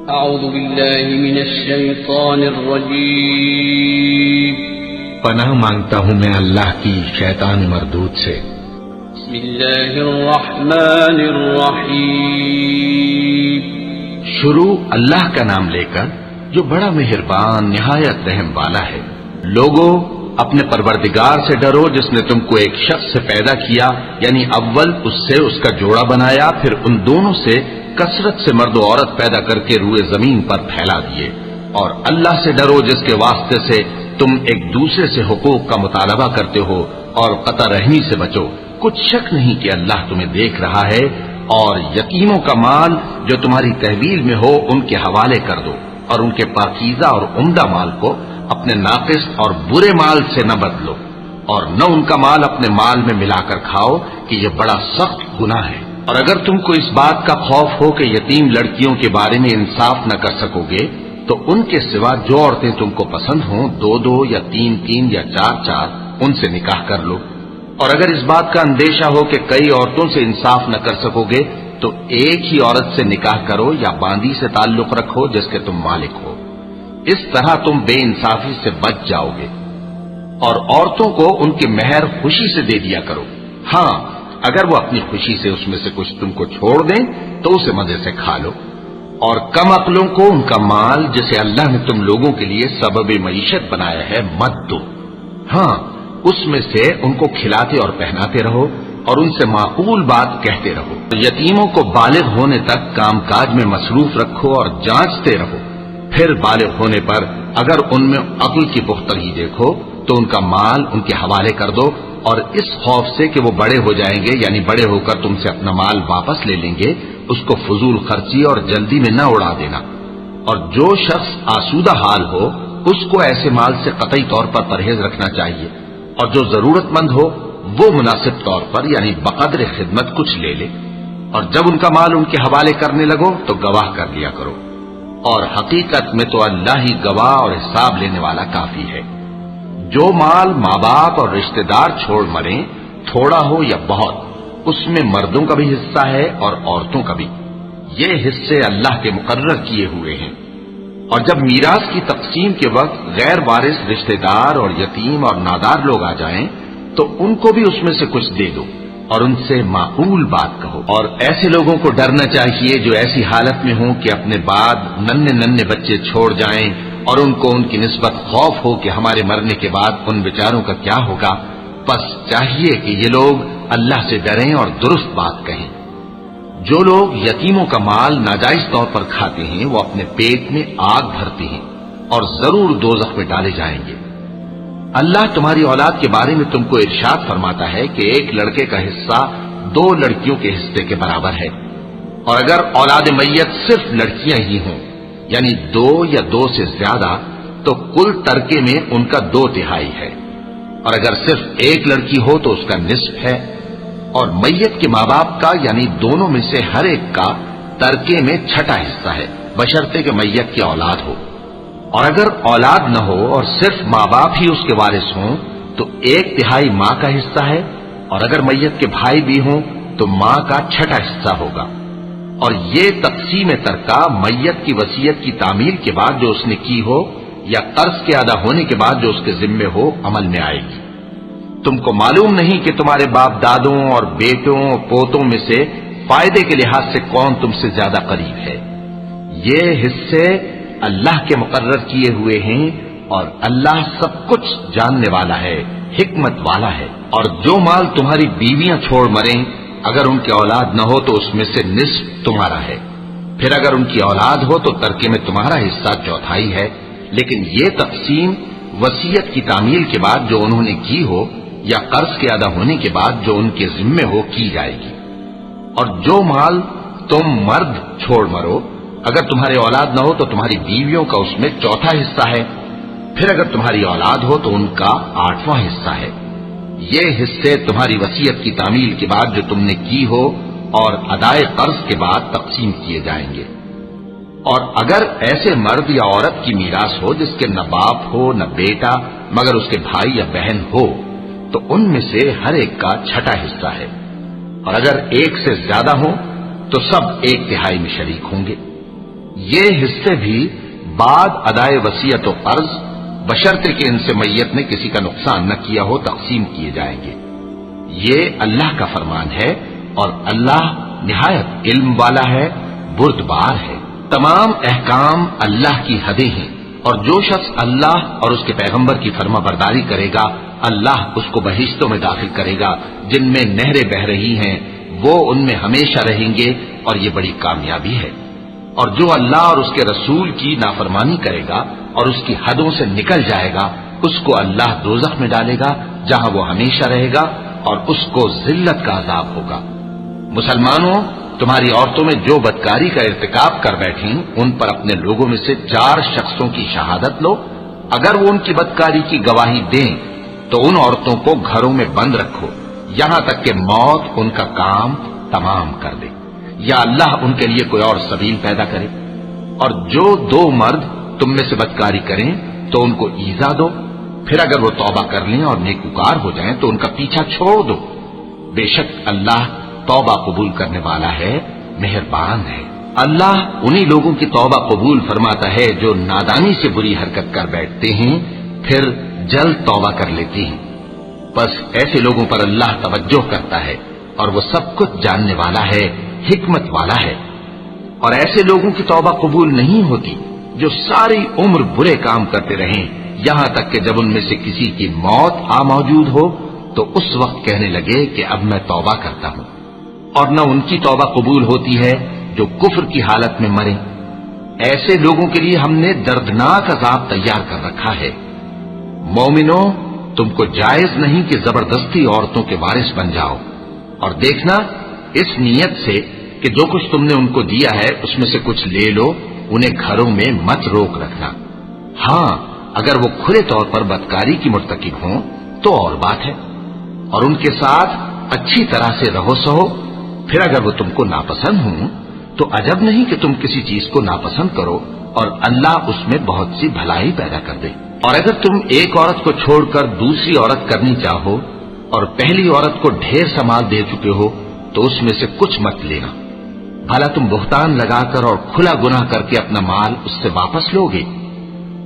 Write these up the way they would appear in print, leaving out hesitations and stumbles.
اعوذ باللہ من الشیطان الرجیم پناہ مانگتا ہوں میں اللہ کی شیطان مردود سے۔ بسم اللہ الرحمن الرحیم شروع اللہ کا نام لے کر جو بڑا مہربان نہایت رحم والا ہے۔ لوگو اپنے پروردگار سے ڈرو جس نے تم کو ایک شخص سے پیدا کیا، یعنی اول اس سے اس کا جوڑا بنایا، پھر ان دونوں سے کثرت سے مرد و عورت پیدا کر کے روئے زمین پر پھیلا دیے۔ اور اللہ سے ڈرو جس کے واسطے سے تم ایک دوسرے سے حقوق کا مطالبہ کرتے ہو، اور قطع رحمی سے بچو۔ کچھ شک نہیں کہ اللہ تمہیں دیکھ رہا ہے۔ اور یتیموں کا مال جو تمہاری تحویل میں ہو ان کے حوالے کر دو، اور ان کے پاکیزہ اور عمدہ مال کو اپنے ناقص اور برے مال سے نہ بدلو، اور نہ ان کا مال اپنے مال میں ملا کر کھاؤ کہ یہ بڑا سخت گناہ ہے۔ اور اگر تم کو اس بات کا خوف ہو کہ یتیم لڑکیوں کے بارے میں انصاف نہ کر سکو گے تو ان کے سوا جو عورتیں تم کو پسند ہوں، 2 یا 3 یا 4 ان سے نکاح کر لو۔ اور اگر اس بات کا اندیشہ ہو کہ کئی عورتوں سے انصاف نہ کر سکو گے تو ایک ہی عورت سے نکاح کرو یا باندی سے تعلق رکھو جس کے تم مالک ہو۔ اس طرح تم بے انصافی سے بچ جاؤ گے۔ اور عورتوں کو ان کے مہر خوشی سے دے دیا کرو، ہاں اگر وہ اپنی خوشی سے اس میں سے کچھ تم کو چھوڑ دیں تو اسے مزے سے کھا لو۔ اور کم عقلوں کو ان کا مال جسے اللہ نے تم لوگوں کے لیے سبب معیشت بنایا ہے مت دو، ہاں اس میں سے ان کو کھلاتے اور پہناتے رہو اور ان سے معقول بات کہتے رہو۔ یتیموں کو بالغ ہونے تک کام کاج میں مصروف رکھو اور جانچتے رہو، پھر بالغ ہونے پر اگر ان میں عقل کی پختگی دیکھو تو ان کا مال ان کے حوالے کر دو، اور اس خوف سے کہ وہ بڑے ہو جائیں گے، یعنی بڑے ہو کر تم سے اپنا مال واپس لے لیں گے، اس کو فضول خرچی اور جلدی میں نہ اڑا دینا۔ اور جو شخص آسودہ حال ہو اس کو ایسے مال سے قطعی طور پر پرہیز رکھنا چاہیے، اور جو ضرورت مند ہو وہ مناسب طور پر یعنی بقدر خدمت کچھ لے لے۔ اور جب ان کا مال ان کے حوالے کرنے لگو تو گواہ کر لیا کرو، اور حقیقت میں تو اللہ ہی گواہ اور حساب لینے والا کافی ہے۔ جو مال ماں باپ اور رشتہ دار چھوڑ مریں، تھوڑا ہو یا بہت، اس میں مردوں کا بھی حصہ ہے اور عورتوں کا بھی۔ یہ حصے اللہ کے مقرر کیے ہوئے ہیں۔ اور جب میراث کی تقسیم کے وقت غیر وارث رشتہ دار اور یتیم اور نادار لوگ آ جائیں تو ان کو بھی اس میں سے کچھ دے دو اور ان سے معقول بات کہو۔ اور ایسے لوگوں کو ڈرنا چاہیے جو ایسی حالت میں ہوں کہ اپنے بعد ننھے بچے چھوڑ جائیں اور ان کو ان کی نسبت خوف ہو کہ ہمارے مرنے کے بعد ان بیچاروں کا کیا ہوگا۔ بس چاہیے کہ یہ لوگ اللہ سے ڈریں اور درست بات کہیں۔ جو لوگ یتیموں کا مال ناجائز طور پر کھاتے ہیں وہ اپنے پیٹ میں آگ بھرتے ہیں اور ضرور دوزخ میں ڈالے جائیں گے۔ اللہ تمہاری اولاد کے بارے میں تم کو ارشاد فرماتا ہے کہ ایک لڑکے کا حصہ 2 لڑکیوں کے حصے کے برابر ہے، اور اگر اولاد میت صرف لڑکیاں ہی ہوں یعنی 2 یا 2 سے زیادہ تو کل ترکے میں ان کا 2/3 ہے، اور اگر صرف ایک لڑکی ہو تو اس کا نصف ہے، اور میت کے ماں باپ کا یعنی دونوں میں سے ہر ایک کا ترکے میں 6 حصہ ہے، بشرطے کہ میت کی اولاد ہو۔ اور اگر اولاد نہ ہو اور صرف ماں باپ ہی اس کے وارث ہوں تو 1/3 ماں کا حصہ ہے، اور اگر میت کے بھائی بھی ہوں تو ماں کا 6 حصہ ہوگا۔ اور یہ تقسیم ترکہ میت کی وصیت کی تعمیل کے بعد جو اس نے کی ہو یا قرض کے ادا ہونے کے بعد جو اس کے ذمے ہو عمل میں آئے گی۔ تم کو معلوم نہیں کہ تمہارے باپ دادوں اور بیٹوں اور پوتوں میں سے فائدے کے لحاظ سے کون تم سے زیادہ قریب ہے۔ یہ حصے اللہ کے مقرر کیے ہوئے ہیں، اور اللہ سب کچھ جاننے والا ہے، حکمت والا ہے۔ اور جو مال تمہاری بیویاں چھوڑ مریں اگر ان کی اولاد نہ ہو تو اس میں سے نصف تمہارا ہے، پھر اگر ان کی اولاد ہو تو ترکے میں تمہارا حصہ 1/4 ہے، لیکن یہ تقسیم وصیت کی تعمیل کے بعد جو انہوں نے کی ہو یا قرض کے ادا ہونے کے بعد جو ان کے ذمے ہو کی جائے گی۔ اور جو مال تم مرد چھوڑ مرو اگر تمہارے اولاد نہ ہو تو تمہاری بیویوں کا اس میں 1/4 حصہ ہے، پھر اگر تمہاری اولاد ہو تو ان کا 8واں حصہ ہے۔ یہ حصے تمہاری وصیت کی تعمیل کے بعد جو تم نے کی ہو اور ادائے قرض کے بعد تقسیم کیے جائیں گے۔ اور اگر ایسے مرد یا عورت کی میراث ہو جس کے نہ باپ ہو نہ بیٹا مگر اس کے بھائی یا بہن ہو تو ان میں سے ہر ایک کا 6 حصہ ہے، اور اگر ایک سے زیادہ ہو تو سب 1/3 میں شریک ہوں گے۔ یہ حصے بھی بعد ادائے وصیت و قرض بشرطے کہ ان سے میت نے کسی کا نقصان نہ کیا ہو تقسیم کیے جائیں گے۔ یہ اللہ کا فرمان ہے اور اللہ نہایت علم والا ہے، بردبار ہے۔ تمام احکام اللہ کی حدیں ہیں، اور جو شخص اللہ اور اس کے پیغمبر کی فرما برداری کرے گا اللہ اس کو بہشتوں میں داخل کرے گا جن میں نہریں بہ رہی ہیں، وہ ان میں ہمیشہ رہیں گے، اور یہ بڑی کامیابی ہے۔ اور جو اللہ اور اس کے رسول کی نافرمانی کرے گا اور اس کی حدوں سے نکل جائے گا اس کو اللہ دوزخ میں ڈالے گا جہاں وہ ہمیشہ رہے گا، اور اس کو ذلت کا عذاب ہوگا۔ مسلمانوں، تمہاری عورتوں میں جو بدکاری کا ارتکاب کر بیٹھیں ان پر اپنے لوگوں میں سے 4 شخصوں کی شہادت لو۔ اگر وہ ان کی بدکاری کی گواہی دیں تو ان عورتوں کو گھروں میں بند رکھو یہاں تک کہ موت ان کا کام تمام کر دے، یا اللہ ان کے لیے کوئی اور سبیل پیدا کرے۔ اور جو 2 مرد تم میں سے بدکاری کریں تو ان کو ایذا دو، پھر اگر وہ توبہ کر لیں اور نیکوکار ہو جائیں تو ان کا پیچھا چھوڑ دو۔ بے شک اللہ توبہ قبول کرنے والا ہے، مہربان ہے۔ اللہ انہی لوگوں کی توبہ قبول فرماتا ہے جو نادانی سے بری حرکت کر بیٹھتے ہیں پھر جلد توبہ کر لیتے ہیں، بس ایسے لوگوں پر اللہ توجہ کرتا ہے اور وہ سب کچھ جاننے والا ہے، حکمت والا ہے۔ اور ایسے لوگوں کی توبہ قبول نہیں ہوتی جو ساری عمر برے کام کرتے رہیں یہاں تک کہ جب ان میں سے کسی کی موت آ موجود ہو تو اس وقت کہنے لگے کہ اب میں توبہ کرتا ہوں۔ اور نہ ان کی توبہ قبول ہوتی ہے جو کفر کی حالت میں مریں۔ ایسے لوگوں کے لیے ہم نے دردناک عذاب تیار کر رکھا ہے۔ مومنوں، تم کو جائز نہیں کہ زبردستی عورتوں کے وارث بن جاؤ، اور دیکھنا اس نیت سے کہ جو کچھ تم نے ان کو دیا ہے اس میں سے کچھ لے لو، انہیں گھروں میں مت روک رکھنا۔ ہاں، اگر وہ کھلے طور پر بدکاری کی مرتکب ہوں تو اور بات ہے، اور ان کے ساتھ اچھی طرح سے رہو سہو۔ پھر اگر وہ تم کو ناپسند ہوں تو عجب نہیں کہ تم کسی چیز کو ناپسند کرو اور اللہ اس میں بہت سی بھلائی پیدا کر دے۔ اور اگر تم ایک عورت کو چھوڑ کر دوسری عورت کرنی چاہو اور پہلی عورت کو ڈھیر سا مال دے چکے ہو تو اس میں سے کچھ مت لینا، بھلا تم بہتان لگا کر اور کھلا گناہ کر کے اپنا مال اس سے واپس لو گے؟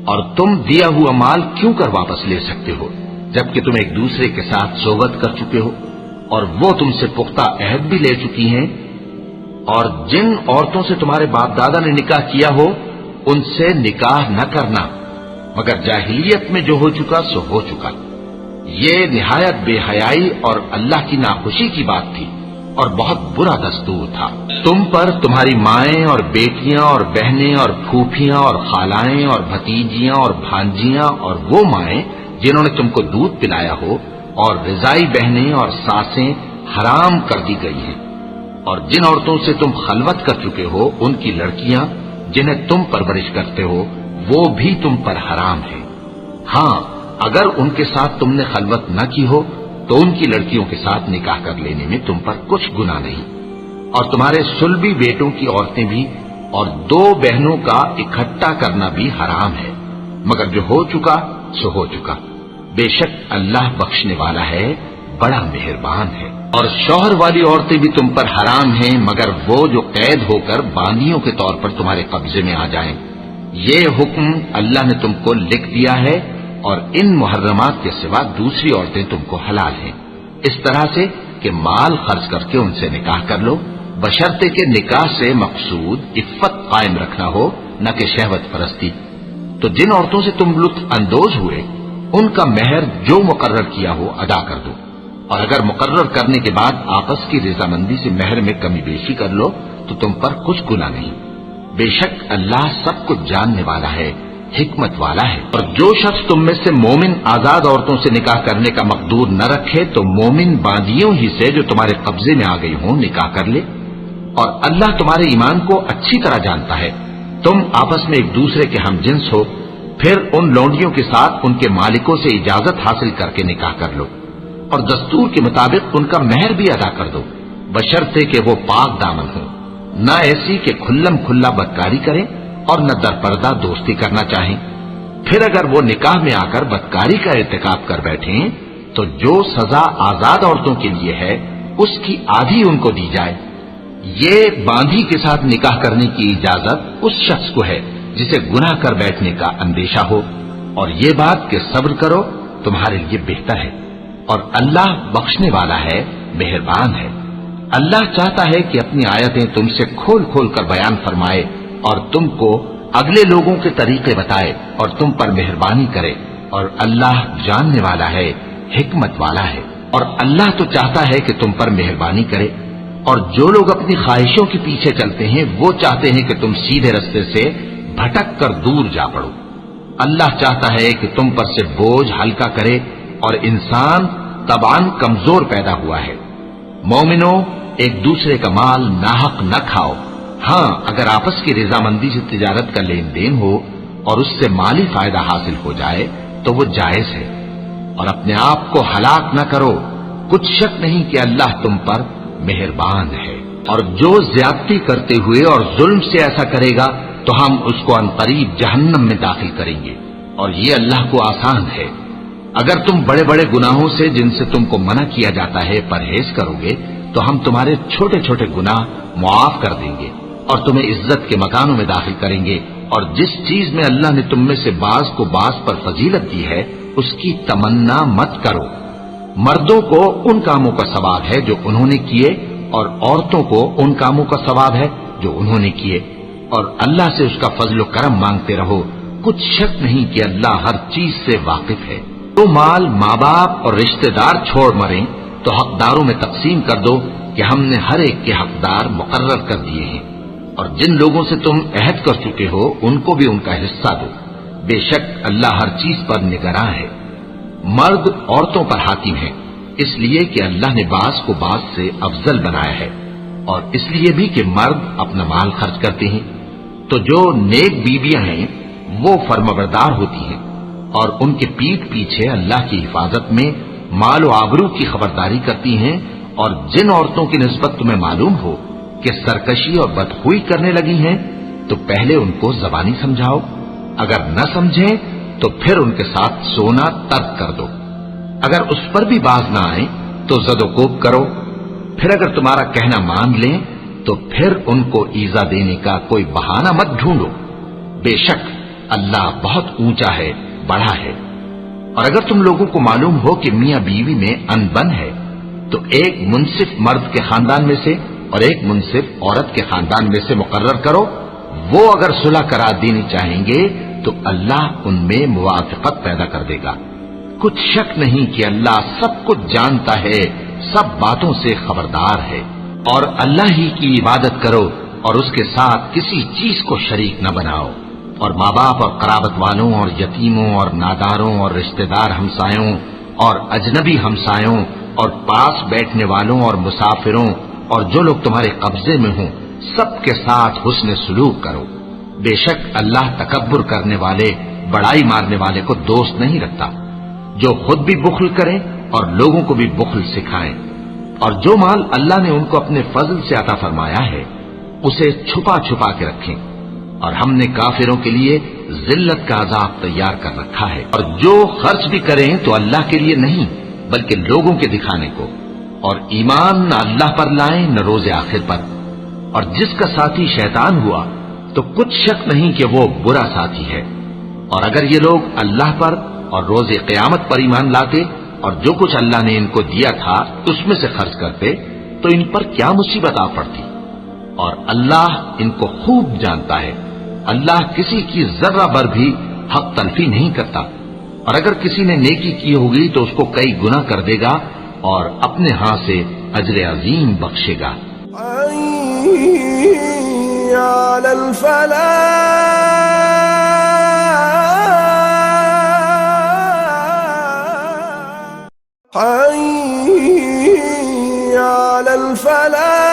اور تم دیا ہوا مال کیوں کر واپس لے سکتے ہو جبکہ تم ایک دوسرے کے ساتھ صحبت کر چکے ہو اور وہ تم سے پختہ عہد بھی لے چکی ہیں؟ اور جن عورتوں سے تمہارے باپ دادا نے نکاح کیا ہو ان سے نکاح نہ کرنا مگر جاہلیت میں جو ہو چکا سو ہو چکا۔ یہ نہایت بے حیائی اور اللہ کی ناخوشی کی بات تھی اور بہت برا دستور تھا۔ تم پر تمہاری مائیں اور بیٹیاں اور بہنیں اور پھوپھیاں اور خالائیں اور بھتیجیاں اور بھانجیاں اور وہ مائیں جنہوں نے تم کو دودھ پلایا ہو اور رضائی بہنیں اور ساسیں حرام کر دی گئی ہیں، اور جن عورتوں سے تم خلوت کر چکے ہو ان کی لڑکیاں جنہیں تم پرورش کرتے ہو وہ بھی تم پر حرام ہے۔ ہاں، اگر ان کے ساتھ تم نے خلوت نہ کی ہو تو ان کی لڑکیوں کے ساتھ نکاح کر لینے میں تم پر کچھ گناہ نہیں۔ اور تمہارے صلبی بیٹوں کی عورتیں بھی اور 2 بہنوں کا اکٹھا کرنا بھی حرام ہے، مگر جو ہو چکا سو ہو چکا۔ بے شک اللہ بخشنے والا ہے، بڑا مہربان ہے۔ اور شوہر والی عورتیں بھی تم پر حرام ہیں مگر وہ جو قید ہو کر باندیوں کے طور پر تمہارے قبضے میں آ جائیں۔ یہ حکم اللہ نے تم کو لکھ دیا ہے، اور ان محرمات کے سوا دوسری عورتیں تم کو حلال ہیں، اس طرح سے کہ مال خرچ کر کے ان سے نکاح کر لو، بشرطے کہ نکاح سے مقصود عفت قائم رکھنا ہو نہ کہ شہوت پرستی۔ تو جن عورتوں سے تم لطف اندوز ہوئے ان کا مہر جو مقرر کیا ہو ادا کر دو، اور اگر مقرر کرنے کے بعد آپس کی رضامندی سے مہر میں کمی بیشی کر لو تو تم پر کچھ گناہ نہیں۔ بے شک اللہ سب کچھ جاننے والا ہے، حکمت والا ہے۔ اور جو شخص تم میں سے مومن آزاد عورتوں سے نکاح کرنے کا مقدور نہ رکھے تو مومن باندیوں ہی سے جو تمہارے قبضے میں آ گئی ہوں نکاح کر لے، اور اللہ تمہارے ایمان کو اچھی طرح جانتا ہے۔ تم آپس میں ایک دوسرے کے ہم جنس ہو، پھر ان لونڈیوں کے ساتھ ان کے مالکوں سے اجازت حاصل کر کے نکاح کر لو، اور دستور کے مطابق ان کا مہر بھی ادا کر دو، بشرطے کہ وہ پاک دامن ہو، نہ ایسی کہ کھلم کھلا بدکاری کریں اور نہ درپردہ دوستی کرنا چاہیں۔ پھر اگر وہ نکاح میں آ کر بدکاری کا ارتکاب کر بیٹھیں تو جو سزا آزاد عورتوں کے لیے ہے اس کی آدھی ان کو دی جائے، یہ باندھی کے ساتھ نکاح کرنے کی اجازت اس شخص کو ہے جسے گناہ کر بیٹھنے کا اندیشہ ہو، اور یہ بات کہ صبر کرو تمہارے لیے بہتر ہے، اور اللہ بخشنے والا ہے، مہربان ہے۔ اللہ چاہتا ہے کہ اپنی آیتیں تم سے کھول کھول کر بیان فرمائے اور تم کو اگلے لوگوں کے طریقے بتائے اور تم پر مہربانی کرے، اور اللہ جاننے والا ہے، حکمت والا ہے۔ اور اللہ تو چاہتا ہے کہ تم پر مہربانی کرے، اور جو لوگ اپنی خواہشوں کے پیچھے چلتے ہیں وہ چاہتے ہیں کہ تم سیدھے رستے سے بھٹک کر دور جا پڑو۔ اللہ چاہتا ہے کہ تم پر سے بوجھ ہلکا کرے، اور انسان طبعاً کمزور پیدا ہوا ہے۔ مومنوں، ایک دوسرے کا مال ناحق نہ کھاؤ، ہاں اگر آپس کی رضامندی سے تجارت کا لین دین ہو اور اس سے مالی فائدہ حاصل ہو جائے تو وہ جائز ہے، اور اپنے آپ کو ہلاک نہ کرو، کچھ شک نہیں کہ اللہ تم پر مہربان ہے۔ اور جو زیادتی کرتے ہوئے اور ظلم سے ایسا کرے گا تو ہم اس کو عنقریب جہنم میں داخل کریں گے، اور یہ اللہ کو آسان ہے۔ اگر تم بڑے بڑے گناہوں سے جن سے تم کو منع کیا جاتا ہے پرہیز کرو گے تو ہم تمہارے چھوٹے چھوٹے گناہ معاف کر دیں گے اور تمہیں عزت کے مکانوں میں داخل کریں گے۔ اور جس چیز میں اللہ نے تم میں سے بعض کو بعض پر فضیلت دی ہے اس کی تمنا مت کرو۔ مردوں کو ان کاموں کا ثواب ہے جو انہوں نے کیے، اور عورتوں کو ان کاموں کا ثواب ہے جو انہوں نے کیے، اور اللہ سے اس کا فضل و کرم مانگتے رہو، کچھ شک نہیں کہ اللہ ہر چیز سے واقف ہے۔ تو مال ماں باپ اور رشتہ دار چھوڑ مریں تو حقداروں میں تقسیم کر دو کہ ہم نے ہر ایک کے حقدار مقرر کر دیے ہیں، اور جن لوگوں سے تم عہد کر چکے ہو ان کو بھی ان کا حصہ دو، بے شک اللہ ہر چیز پر نگراں ہے۔ مرد عورتوں پر حاکم ہے، اس لیے کہ اللہ نے بعض کو بعض سے افضل بنایا ہے، اور اس لیے بھی کہ مرد اپنا مال خرچ کرتے ہیں۔ تو جو نیک بیویاں ہیں وہ فرمانبردار ہوتی ہیں، اور ان کے پیٹھ پیچھے اللہ کی حفاظت میں مال و آبرو کی خبرداری کرتی ہیں۔ اور جن عورتوں کی نسبت تمہیں معلوم ہو کہ سرکشی اور بدخوئی کرنے لگی ہیں تو پہلے ان کو زبانی سمجھاؤ، اگر نہ سمجھیں تو پھر ان کے ساتھ سونا ترک کر دو، اگر اس پر بھی باز نہ آئیں تو زد و کوب کرو، پھر اگر تمہارا کہنا مان لیں تو پھر ان کو ایذا دینے کا کوئی بہانہ مت ڈھونڈو، بے شک اللہ بہت اونچا ہے، بڑا ہے۔ اور اگر تم لوگوں کو معلوم ہو کہ میاں بیوی میں انبن ہے تو ایک منصف مرد کے خاندان میں سے اور ایک منصف عورت کے خاندان میں سے مقرر کرو، وہ اگر صلح کرا دینی چاہیں گے تو اللہ ان میں موافقت پیدا کر دے گا۔ کچھ شک نہیں کہ اللہ سب کچھ جانتا ہے، سب باتوں سے خبردار ہے۔ اور اللہ ہی کی عبادت کرو اور اس کے ساتھ کسی چیز کو شریک نہ بناؤ، اور ماں باپ اور قرابت والوں اور یتیموں اور ناداروں اور رشتہ دار ہمسایوں اور اجنبی ہمسایوں اور پاس بیٹھنے والوں اور مسافروں اور جو لوگ تمہارے قبضے میں ہوں سب کے ساتھ حسن سلوک کرو، بے شک اللہ تکبر کرنے والے، بڑائی مارنے والے کو دوست نہیں رکھتا۔ جو خود بھی بخل کریں اور لوگوں کو بھی بخل سکھائیں، اور جو مال اللہ نے ان کو اپنے فضل سے عطا فرمایا ہے اسے چھپا چھپا کے رکھیں، اور ہم نے کافروں کے لیے ذلت کا عذاب تیار کر رکھا ہے۔ اور جو خرچ بھی کریں تو اللہ کے لیے نہیں بلکہ لوگوں کے دکھانے کو، اور ایمان نہ اللہ پر لائیں نہ روز آخر پر، اور جس کا ساتھی شیطان ہوا تو کچھ شک نہیں کہ وہ برا ساتھی ہے۔ اور اگر یہ لوگ اللہ پر اور روز قیامت پر ایمان لاتے اور جو کچھ اللہ نے ان کو دیا تھا اس میں سے خرچ کرتے تو ان پر کیا مصیبت آ پڑتی، اور اللہ ان کو خوب جانتا ہے۔ اللہ کسی کی ذرہ بھر بھی حق تلفی نہیں کرتا، اور اگر کسی نے نیکی کی ہوگی تو اس کو کئی گنا کر دے گا اور اپنے ہاں سے اجر عظیم بخشے گا۔ حي على الفلاح، حي على الفلاح۔